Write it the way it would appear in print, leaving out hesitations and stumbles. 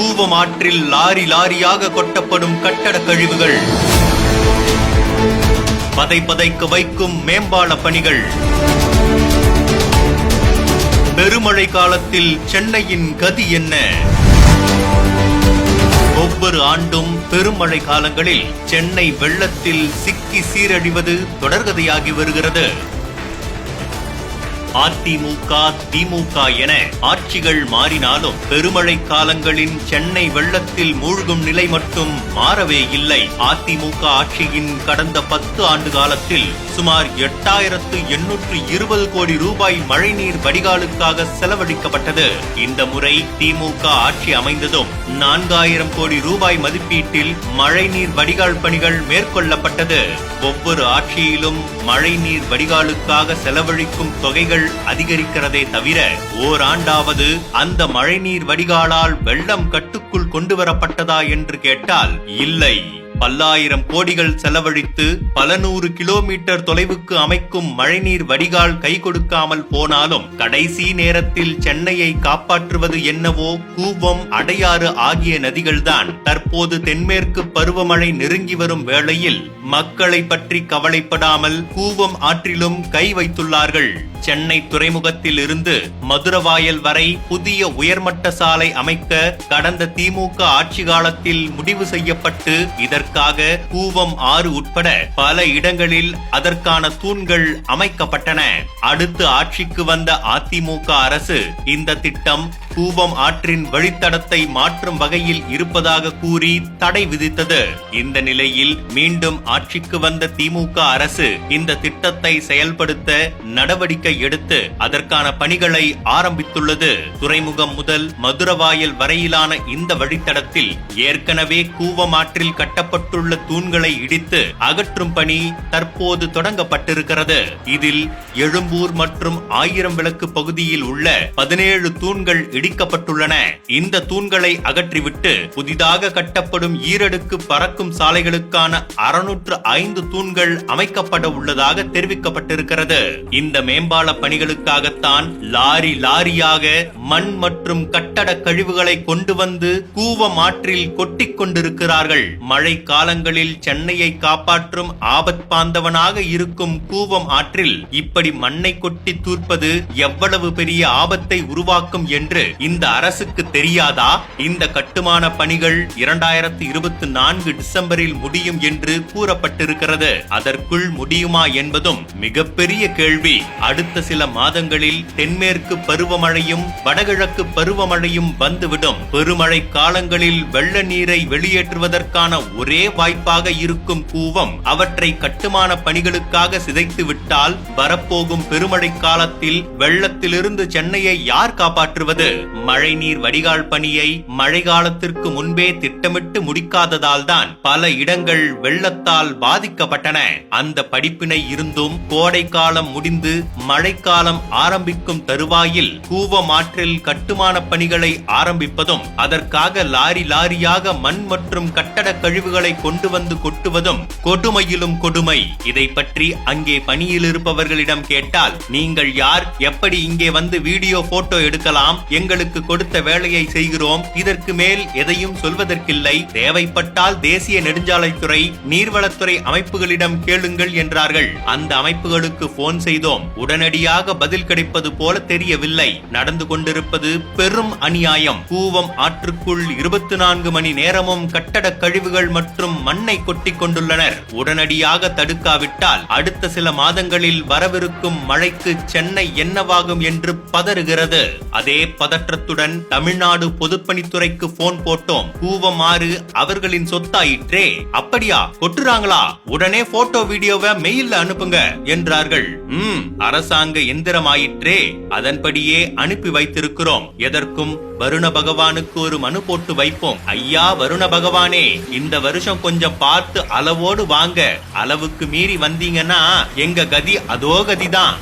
கூவம் ஆற்றில் லாரி லாரியாக கொட்டப்படும் கட்டட கழிவுகள், பதைக்க வைக்கும் மேம்பால பணிகள். பெருமழை காலத்தில் சென்னையின் கதி என்ன? ஒவ்வொரு ஆண்டும் பெருமழை காலங்களில் சென்னை வெள்ளத்தில் சிக்கி சீரழிவது தொடர்கதையாகி வருகிறது. அதிமுக, திமுக என ஆட்சிகள் மாறினாலும் பெருமழை காலங்களின் சென்னை வெள்ளத்தில் மூழ்கும் நிலை மட்டும் மாறவே இல்லை. அதிமுக ஆட்சியின் கடந்த 10 ஆண்டு காலத்தில் சுமார் 8820 கோடி ரூபாய் மழைநீர் வடிகாலுக்காக செலவழிக்கப்பட்டது. இந்த முறை திமுக ஆட்சி அமைந்ததும் 4000 கோடி ரூபாய் மதிப்பீட்டில் மழைநீர் வடிகால் பணிகள் மேற்கொள்ளப்பட்டது. ஒவ்வொரு ஆட்சியிலும் மழைநீர் வடிகாலுக்காக செலவழிக்கும் தொகைகள் அதிகரிக்கிறதே தவிர ஓராண்டாவது அந்த மழைநீர் வடிகாலால் வெள்ளம் கட்டுக்குள் கொண்டு வரப்பட்டதா என்று கேட்டால் இல்லை. பல்லாயிரம் கோடிகள் செலவழித்து பல 100 கிலோமீட்டர் தொலைவுக்கு அமைக்கும் மழைநீர் வடிகால் கை கொடுக்காமல் போனாலும் கடைசி நேரத்தில் சென்னையை காப்பாற்றுவது என்னவோ கூவம், அடையாறு ஆகிய நதிகள்தான். தற்போது தென்மேற்கு பருவமழை நெருங்கி வரும் வேளையில் மக்களை பற்றி கவலைப்படாமல் கூவம் ஆற்றிலும் கை வைத்துள்ளார்கள். சென்னை துறைமுகத்தில் இருந்து மதுரவாயல் வரை புதிய உயர்மட்ட சாலை அமைக்க கடந்த திமுக ஆட்சி காலத்தில் முடிவு செய்யப்பட்டு இதற்காக கூவம் ஆறு உட்பட பல இடங்களில் அதற்கான தூண்கள் அமைக்கப்பட்டன. அடுத்து ஆட்சிக்கு வந்த அதிமுக அரசு இந்த திட்டம் கூவம் ஆற்றின் வழித்தடத்தை மாற்றும் வகையில் இருப்பதாக கூறி தடை விதித்தது. இந்த நிலையில் மீண்டும் ஆட்சிக்கு வந்த திமுக அரசு இந்த திட்டத்தை செயல்படுத்த நடவடிக்கை எடுத்து அதற்கான பணிகளை ஆரம்பித்துள்ளது. துறைமுகம் முதல் மதுரவாயல் வரையிலான இந்த வழித்தடத்தில் ஏற்கனவே கூவம் ஆற்றில் கட்டப்பட்டுள்ள தூண்களை இடித்து அகற்றும் பணி தற்போது தொடங்கப்பட்டிருக்கிறது. இதில் எழும்பூர் மற்றும் 1000 விளக்கு பகுதியில் உள்ள 17 தூண்கள் இடிக்கப்பட்டுள்ளன. இந்த தூண்களை அகற்றிவிட்டு புதிதாக கட்டப்படும் ஈரடுக்கு பறக்கும் சாலைகளுக்கான 605 தூண்கள் அமைக்கப்பட உள்ளதாக தெரிவிக்கப்பட்டிருக்கிறது. இந்த மேம்பால பணிகளுக்காகத்தான் லாரி லாரியாக மண் மற்றும் கட்டட கழிவுகளை கொண்டு வந்து கூவம் ஆற்றில் கொட்டிக் கொண்டிருக்கிறார்கள். மழை காலங்களில் சென்னையை காப்பாற்றும் ஆபத்பாந்தவனாக இருக்கும் கூவம் ஆற்றில் இப்படி மண்ணை கொட்டி தூர்ப்பது எவ்வளவு பெரிய ஆபத்தை உருவாக்கும் என்று இந்த அரசுக்கு தெரியாதா? இந்த கட்டுமான பணிகள் 2024 டிசம்பரில் முடியும் என்று கூறப்பட்டிருக்கிறது. அதற்குள் முடியுமா என்பதும் மிகப்பெரிய கேள்வி. அடுத்த சில மாதங்களில் தென்மேற்கு பருவமழையும் வடகிழக்கு பருவமழையும் வந்துவிடும். பெருமழை காலங்களில் வெள்ள நீரை வெளியேற்றுவதற்கான ஒரே வாய்ப்பாக இருக்கும் கூவம் அவற்றை கட்டுமான பணிகளுக்காக சிதைத்து விட்டால் வரப்போகும் பெருமழை காலத்தில் வெள்ளத்திலிருந்து சென்னையை யார் காப்பாற்றுவது? மழைநீர் வடிகால் பணியை மழை காலத்திற்கு முன்பே திட்டமிட்டு முடிக்காததால் தான் பல இடங்கள் வெள்ளத்தால் பாதிக்கப்பட்டன. அந்த படிப்பினை இருந்தும் கோடை காலம் முடிந்து மழைக்காலம் ஆரம்பிக்கும் தருவாயில் கூவம் ஆற்றில் கட்டுமான பணிகளை ஆரம்பிப்பதும் அதற்காக லாரி லாரியாக மண் மற்றும் கட்டட கழிவுகளை கொண்டு வந்து கொட்டுவதும் கொடுமையிலும் கொடுமை. இதை பற்றி அங்கே பணியில் இருப்பவர்களிடம் கேட்டால் நீங்கள் யார், எப்படி இங்கே வந்து வீடியோ போட்டோ எடுக்கலாம், எங்களுக்கு கொடுத்த வேலையை செய்கிறோம், இதற்கு மேல் எதையும் சொல்வதற்கில்லை, தேவைப்பட்டால் தேசிய நெடுஞ்சாலைத்துறை, நீர்வளத்துறை அமைப்புகளிடம் கேளுங்கள் என்றார்கள். அந்த அமைப்புகளுக்கு போன் செய்தோம், உடனடியாக பதில் கிடைப்பது போல தெரியவில்லை. நடந்து கொண்டிருப்பது பெரும் அநியாயம். கூவம் ஆற்றுக்குள் 24 மணி நேரமும் கட்டட கழிவுகள் மற்றும் மண்ணை கொட்டிக் கொண்டுள்ளனர். உடனடியாக தடுக்காவிட்டால் அடுத்த சில மாதங்களில் வரவிருக்கும் மழைக்கு சென்னை என்னவாகும் என்று பதறுகிறது. அதே பதற்றத்துடன் தமிழ்நாடு பொதுப்பணித்துறைக்கு போன் போட்டோம். கூவம் ஆறு அவர்களின் சொத்தாயிற்றே, அப்படியா, கொட்டுறாங்களா, உடனே போட்டோ வீடியோவை மெயில்ல அனுப்புங்க என்றார்கள். அரசாங்க எந்திரமாயிற்றே, அதன்படியே அனுப்பி வைத்திருக்கிறோம். எதற்கும் வருண பகவானுக்கு ஒரு மனு போட்டு வைப்போம். ஐயா வருண பகவானே, இந்த வருஷம் கொஞ்சம் பார்த்து அளவோடு வாங்க, அளவுக்கு மீறி வந்தீங்கன்னா எங்க கதி அதோ கதிதான்.